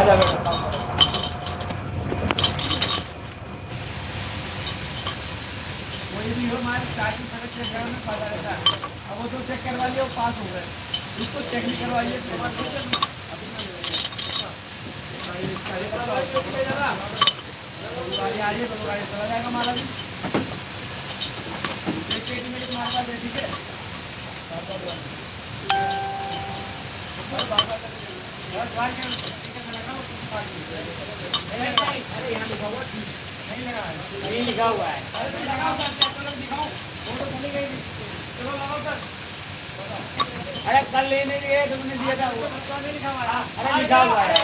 कोई भी हो हमारे स्टार्टिंग सड़क चेक करने में फायदा रहता है। अब वो तो चेक करवा लिया वो पास हो गए, इसको चेक नहीं करवाइए तो गाड़ी आ रही है तो गाड़ी चला जाएगा माला भी। एक पेटी में तुम्हारे पास है, ठीक है। अरे यहाँ लिखा हुआ नहीं लगा है, नहीं लिखा हुआ है, अरे लगाओ सर, चलो दिखाओ, वो तो चली गई, चलो लगाओ सर। अरे कल लेने दिए तुमने दिया था वो नहीं लिखा हुआ है, अरे लिखा हुआ है।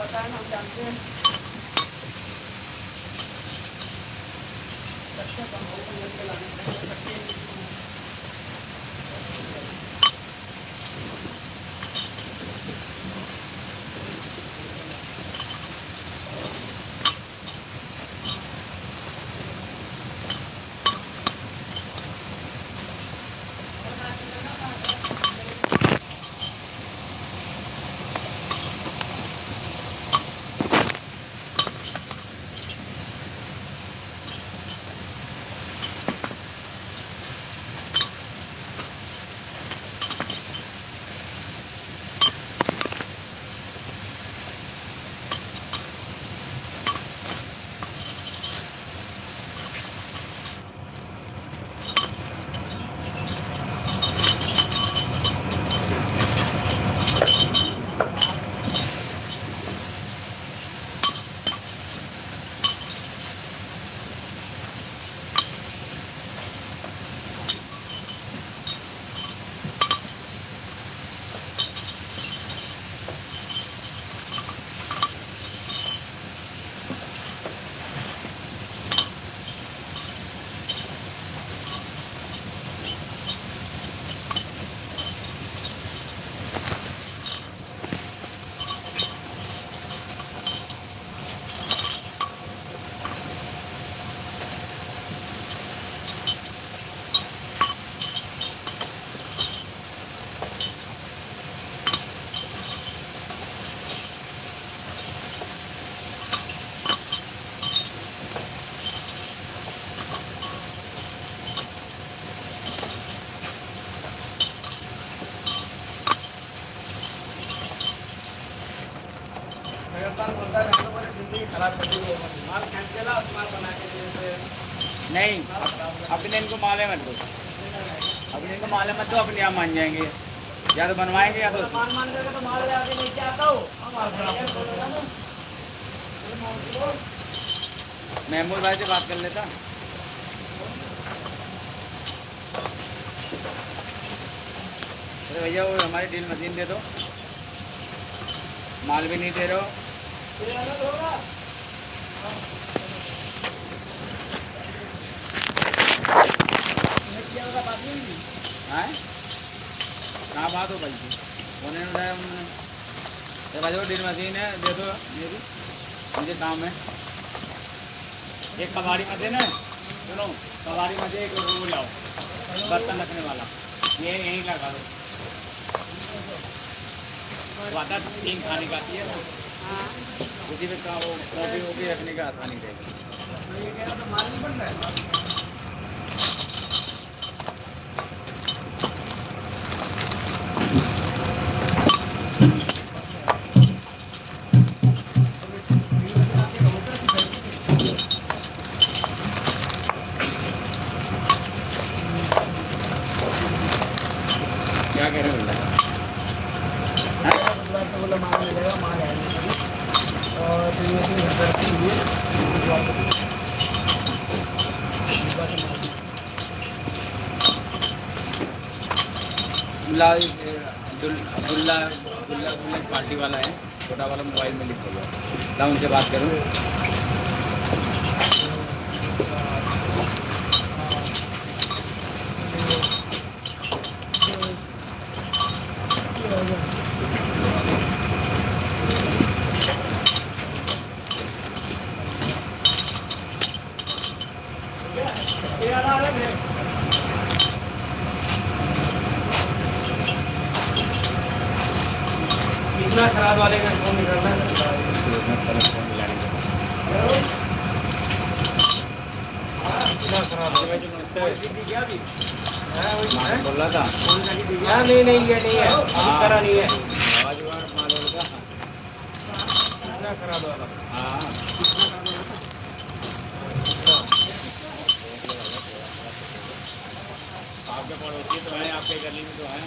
पता है ना, हम जानते हैं अच्छा कम हो तो लेके लाने चाहिए। नहीं अपने इनको माले मत दो, अपने इनको माले मत दो, अपने आप मान जाएंगे, या तो बनवाएंगे या तो मान करके तो माल आगे नीचे आता हो। महमूद भाई से बात कर लेता। अरे भैया वो हमारी ड्रिल मशीन दे दो, माल भी नहीं दे रहे हो। कहाँ बात हो भाई उन्होंने बताया, उन्होंने भाई वो ड्रिल मशीन है दे दो मेरी, मुझे काम है। एक कबाड़ी में दे ना, सुनो कबाड़ी में दे, एक वो लाओ बर्तन रखने वाला, ये यहीं लगा दो। वादा 3 खाने का आती है ना, उसी में का वो कॉपी वॉपी रखने का आसानी रहेगी। क्या कह रहे हो बोला माल मिलेगा, माल आएगा और अब्दुल्ला अब्दुल्ला अब्दुल्ला एक पार्टी वाला है, छोटा वाला मोबाइल में लिखा हुआ है, ला उनसे बात करूँ। इतना खराब वाले का फोन निकलना है। इतना खराब है बोल रहा था। हाँ नहीं नहीं ये नहीं है, इस तरह नहीं है, इतना खराब वाला। हाँ आपके पड़ोसी तो है, आपके गली में तो है।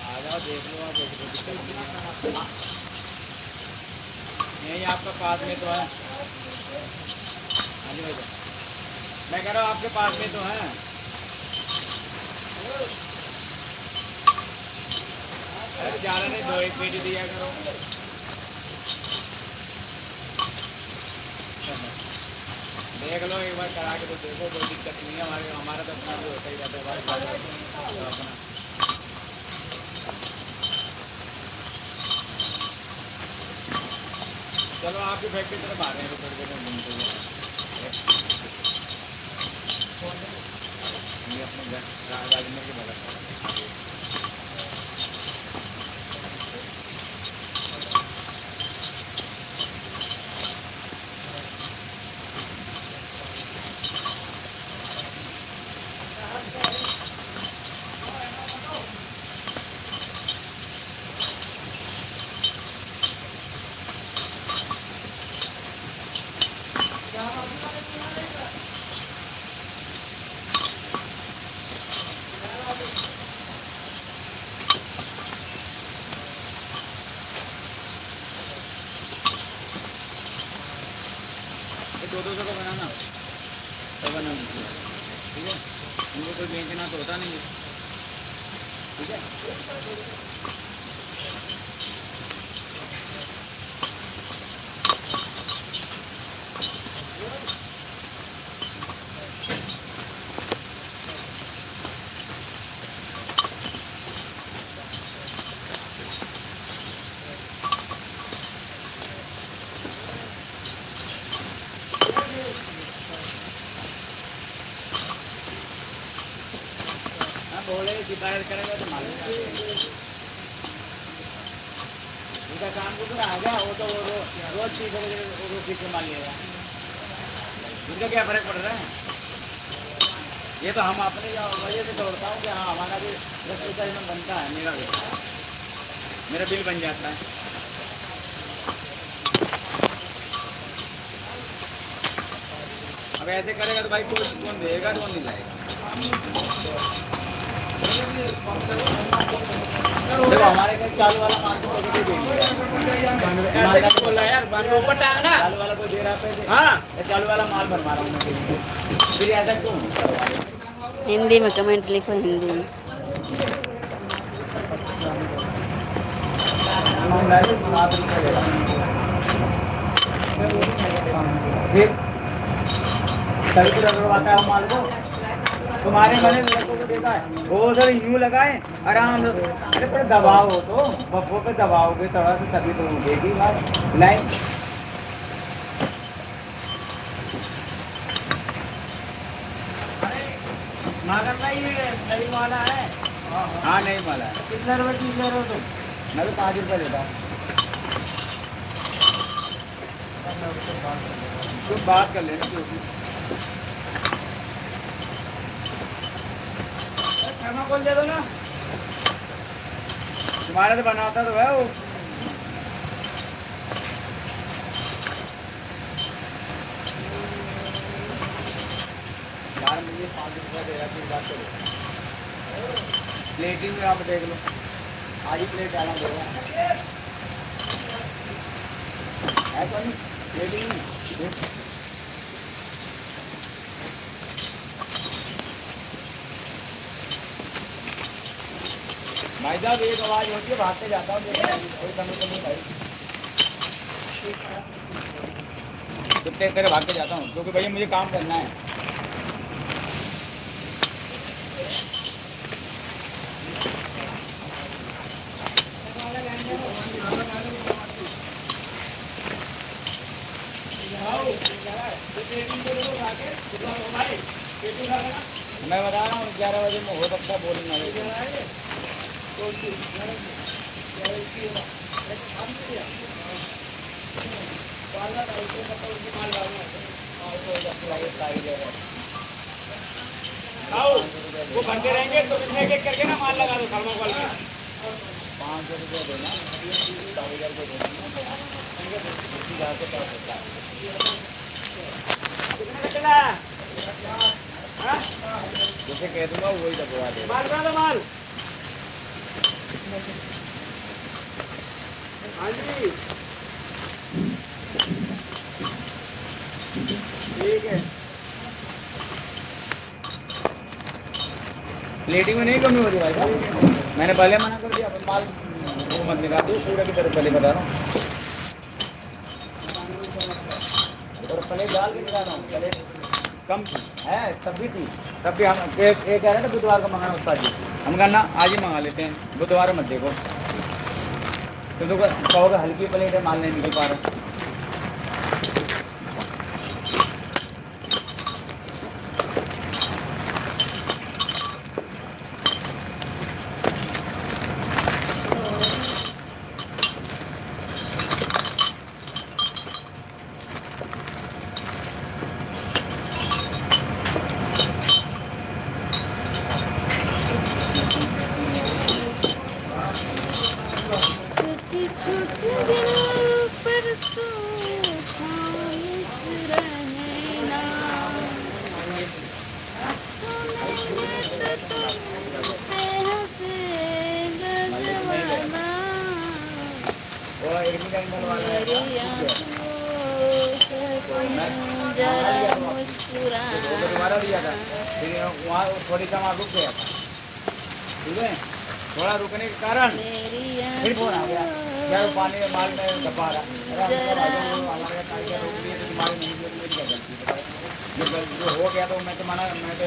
आ जाओ देख लो आप, यही आपका पास में तो है। हाँ जी भाई, मैं कह रहा हूँ आपके पास में तो है। अरे ज़्यादा नहीं, 2 एक पेटी दिया करो। देख लो एक बार करा के तो देखो, कोई दिक्कत नहीं है। हमारा तो अपना भी होता ही रहता है भाई, तो अपना। चलो आपकी फैक्ट्री तरफ आ रहे हैं, तो थोड़ी देर में घूमते हुए ये अपने घर राजनगर के बगल। ये 200 का बनाना तो बना दीजिए, ठीक है। उनको कोई बेचना तो होता नहीं है, ठीक है। बोले शिकायत करेगा तो मालूम उनका काम को आ गया, वो तो रोज सीख के मान लिएगा। उनका क्या फर्क पड़ रहा है? ये तो हम अपने वजह से तोड़ता हूँ कि हाँ हमारा भी 10 में बनता है, मेरा बिल बन जाता है। अब ऐसे करेगा तो भाई कौन देगा, कौन नहीं लाएगा। देखो हमारे घर चालू वाला माल तो ऐसे बोला यार, ऊपर टांगना चालू वाला को दे रहा पैसे। हाँ चालू वाला माल बनवा रहा हूँ मैं, फिर ऐसा क्यों? हिंदी में कमेंट लिखो, हिंदी में। तभी तो रगड़वाता है माल को। तुम्हारे मैंने लड़कों को देखा है, वो सर यूं लगाए आराम से। अरे पर दबाव हो तो बब्बों पे दबाओगे थोड़ा सा, तभी तो उठेगी बात लाइन। मागर भाई नहीं वाला है। हाँ नहीं वाला है। कितना रुपये चीज ले रहे हो तुम? मैं तो 5 रुपये देता हूँ। तुम बात कर लेना जो भी। थर्माकोल दे दो ना, तुम्हारे तो बनाता तो है वो। यार मुझे 5 रुपया दे रहा, फिर बात करो। प्लेटिंग में आप देख लो, आज ही प्लेट डाला देगा है तो नहीं प्लेटिंग में। भाई साहब एक आवाज होती है, भाग के जाता हूँ, कोई कमी तो नहीं भाई, कुत्ते की तरह भाग के जाता हूँ, क्योंकि भैया मुझे काम करना है। मैं बता रहा हूँ 11 बजे में हो सकता है, बोलना वो बनते रहेंगे तो इसमें एक एक करके ना माल लगा दो थर्माकोल में। 500 रुपया देना, 4,000 रुपये देना, जैसे कह दूंगा वही लगवा दे। माल करा दो माल। हाँ जी ठीक है। प्लेटिंग में नहीं कमी हो रही भाई साहब, मैंने पहले मना कर दिया, अपन माल वो मत निकाल दो पूरा की तरफ, पहले बता रहा हूँ, और प्लेट डाल के निकाल रहा हूँ, प्लेट कम थी है तब भी थी, तब भी हम एक कह रहे थे बुधवार को मंगाना उस्ताद जी, हम कहना आज ही मंगा लेते हैं, बुधवार मत देखो, तो कहोगे हल्की प्लेट है, माल नहीं निकल पा रहा। वहाँ थोड़ी कम रुक गया था, ठीक है, थोड़ा रुकने के कारण फिर फोन आ गया, यार पानी में माल में दबा रहा, हमारे टाइगर रोक दिए तो तुम्हारी नहीं मेरी क्या गलती है, जो हो गया तो मैं तो मना, मैं तो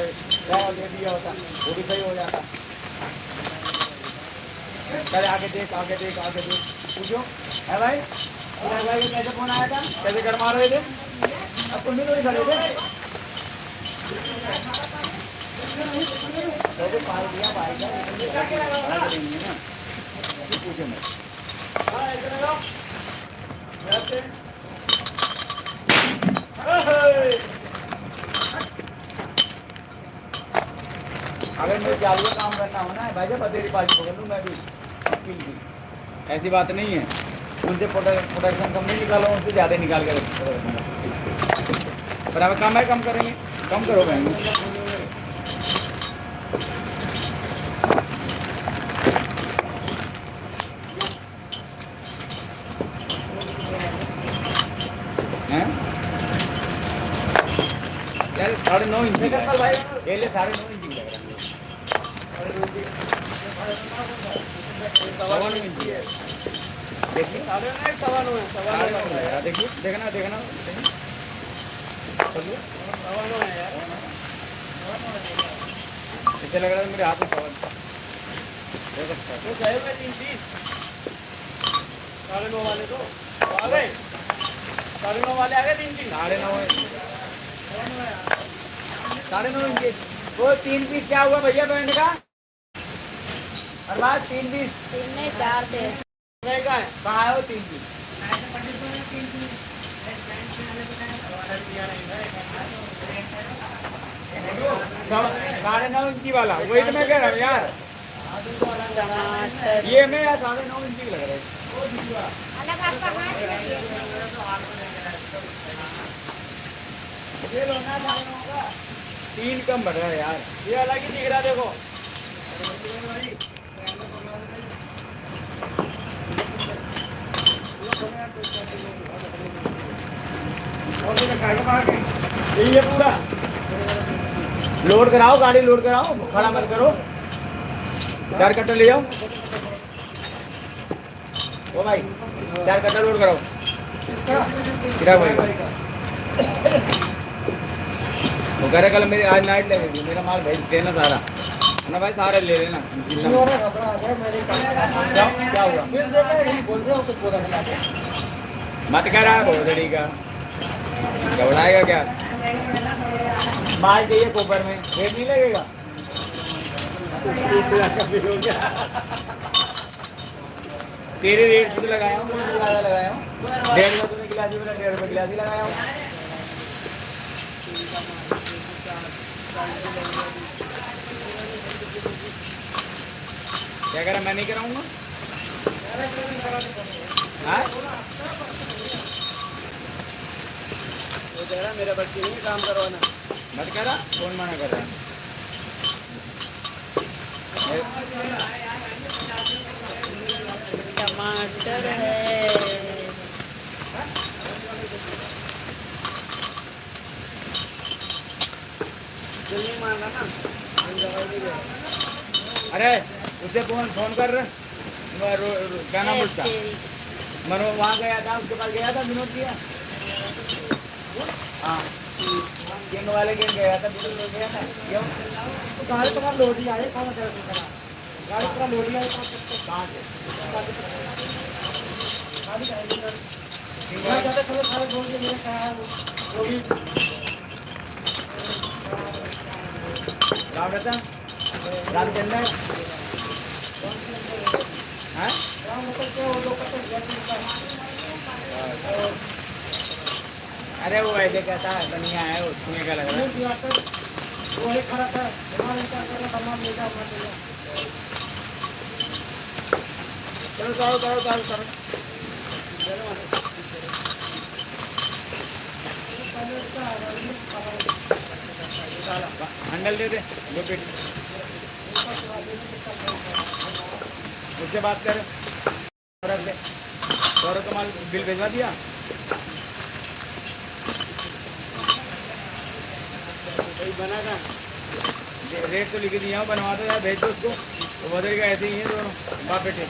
दे दिया होता, वो भी सही हो जाता। चल आगे देख पूछो है भाई, भाई कैसे फोन आया था, कैसे घर मार रहे थे, अब तुम भी तो खड़े थे, तो पाल दिया भाई का देंगे ना, पूछो मैं अगर मुझे चालू काम करना हो ना भाई साहब, तेरी पास पकड़ लूँ मैं भी, ऐसी बात नहीं है, उनसे प्रोडक्शन कम नहीं निकालो, उनसे ज़्यादा निकाल कर रखूँगा, पर अब कम है, कम करेंगे, कम करो भाई। यार 9.5 इंच ये ले 9.5 इंच लग रहा है, 9.5 इंच है, देखिए 9.5 है यार, देखिए देखना कितने लग रहा है मेरे हाथ में, 9.5 वाले तो आ गए, 9.5 वाले आ गए, 9.5 इंच वो 3 पीस क्या हुआ भैया बैंड का, और बात 3 पीस 3 नहीं 4 थे, कहाँ है वो 3 पीस, 9.5 इंची वाला वही तो मैं कह रहा हूँ यार, ये में यार 9.5 इंची लग रहा है, ये लो ना 3 कम बढ़ रहा है यार, ये अलग ही दिख रहा देखो, ये पूरा लोड कराओ, गाड़ी लोड कराओ, खड़ा मत करो, 4 कट्टा ले जाओ। ओ भाई 4 कट्टा लोड कराओ। किरा भाई वो कह रहे कल मेरी आज नाइट लगेगी, मेरा माल भेज देना सारा ना भाई, सारे ले लेना। क्या हुआ मत कह रहा है भोसड़ी का, घबराएगा क्या? माल चाहिए कोपर में, रेट नहीं लगेगा। तेरे रेट से तो लगाया हूँ, ज़्यादा लगाया हूँ। 1.5 रुपये तूने गिलास बोला, 1.5 रुपये गिलास ही लगाया हूँ। क्या कह रहा, मैं नहीं कराऊंगा? हाँ वो कह रहा मेरे बच्चे नहीं काम करवाना। मत कह रहा, कौन मना कर रहा है? टमाटर है। जल्दी मारना ना। अरे उससे फोन कर रहे, क्या नाम उसका? मनो वहाँ गया था, उसके पास गया था विनोद किया। हाँ गेंद वाले गेंद गया था, विनोद गया था। क्यों? गाड़ी तो लोड ही आए, कहाँ से गाड़ी पूरा लोड ही आए। कहाँ से? सारे छोड़ के मेरे कहा वो भी राम रामचंद्र हाँ अरे वो ऐसे कहता है बढ़िया है, उसमें क्या लग रहा है? वही खड़ा था तमाम ले जाओ। चलो करो करो करो करो। हैंडल दे दे 2 पेटी, उससे बात कर। सौरभ का माल बिल भेजवा दिया। बना था रेट तो लिख दिया हूँ, बनवा दो यार, भेज दो उसको। तो बदल का ऐसे ही है दोनों बाप बेटे।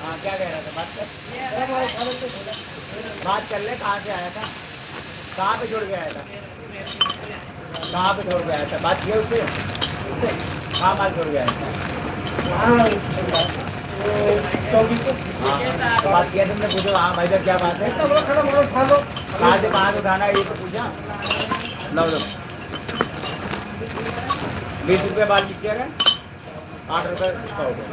हाँ क्या कह रहा था, बात कर। बात कर ले, कहाँ से आया था, कहाँ पे छोड़ के आया था, कहाँ पे छोड़ के आया था? बात किया उससे, कहाँ माल छोड़ के आया था? हाँ तो बात किया तुमने, पूछो हाँ भाई साहब क्या बात है, कहाँ से कहाँ से उठाना है ये तो पूछा। लो 20 रुपये बाल कितने है? 8 रुपये 100 रुपये।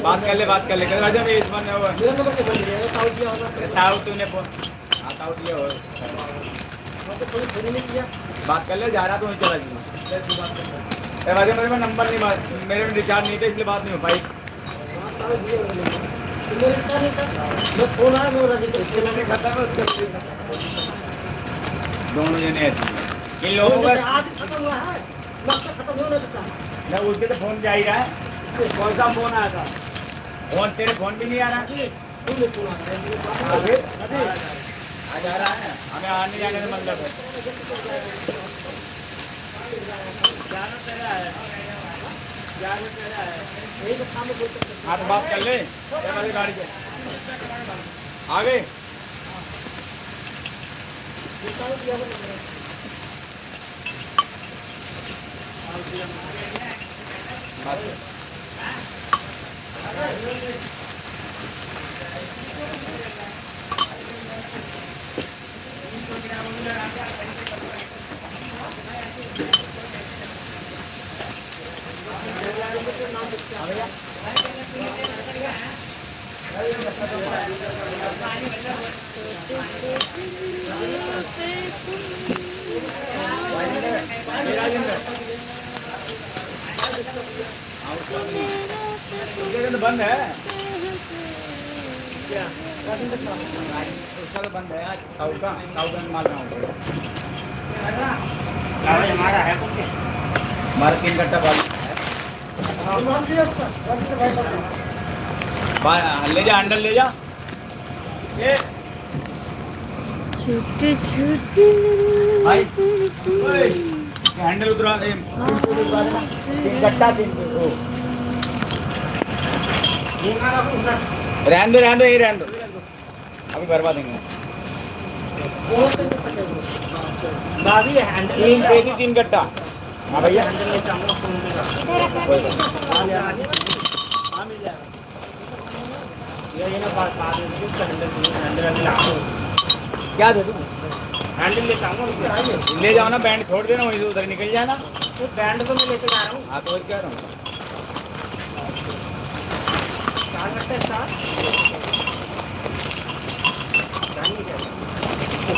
बात कर ले कल राजा में इस बार हुआ तूने फोन आता दिया हो, बात कर ले, जा रहा तो वहीं चला जाऊँ। राजा मेरे में नंबर नहीं, मेरे में रिचार्ज नहीं था इसलिए बात नहीं हो पाई। दोनों जने इन लोगों का मैं उसके तो फोन जा ही रहा है। कौन सा फोन आया था? फोन तेरे फोन भी नहीं आ रहा। आ जा रहा है, हमें आने जाने का मतलब है। हाँ तो बात कर ले गाड़ी पे आ गए। बंद है क्या? उसका तो बंद है आज। ताऊ का माल ना हमारा है कुछ, हमारा 3 घंटा बाद ले जा, हैंडल ले जा। ये छोटे छोटे भाई हैंडल उतरा दे, गट्टा 3 किलो रहने दो यही रहने दो, अभी भरवा देंगे। बाकी हैंडल 3 पेटी 3 गट्टा। हाँ भैया हैंडल ले चाहूंगा उसको मिलेगा। हाँ मिल जाएगा। ये ना बात हैंडल लाओ। क्या दे दूँ? हैंडल ले चाहूंगा उससे आइए। ले जाओ ना, बैंड छोड़ देना, वहीं से उधर निकल जाए ना। तो बैंड तो मैं लेके जा रहा हूँ। हाँ तो वही कह रहा हूँ। 4 गट्टे स्टार्ट।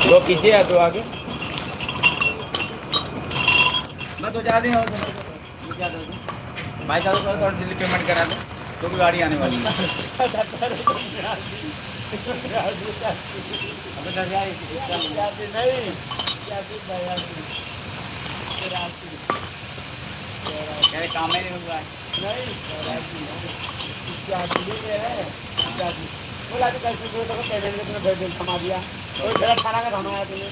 दो पीछे या दो आगे, मैं तो जा रही हूँ। क्या दे दूँ भाई साहब, थोड़ा जल्दी पेमेंट करा दो, तो भी गाड़ी आने वाली है। अबे दस यार काम ही नहीं हुआ है। बोला कि 10 रुपये तो पेमेंट में तुम्हें बिल थमा दिया। और फिर खाना का थमाया तूने।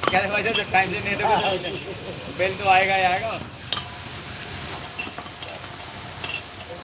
क्या भाई साहब, टाइम से नहीं तो बिल तो आएगा ही आएगा।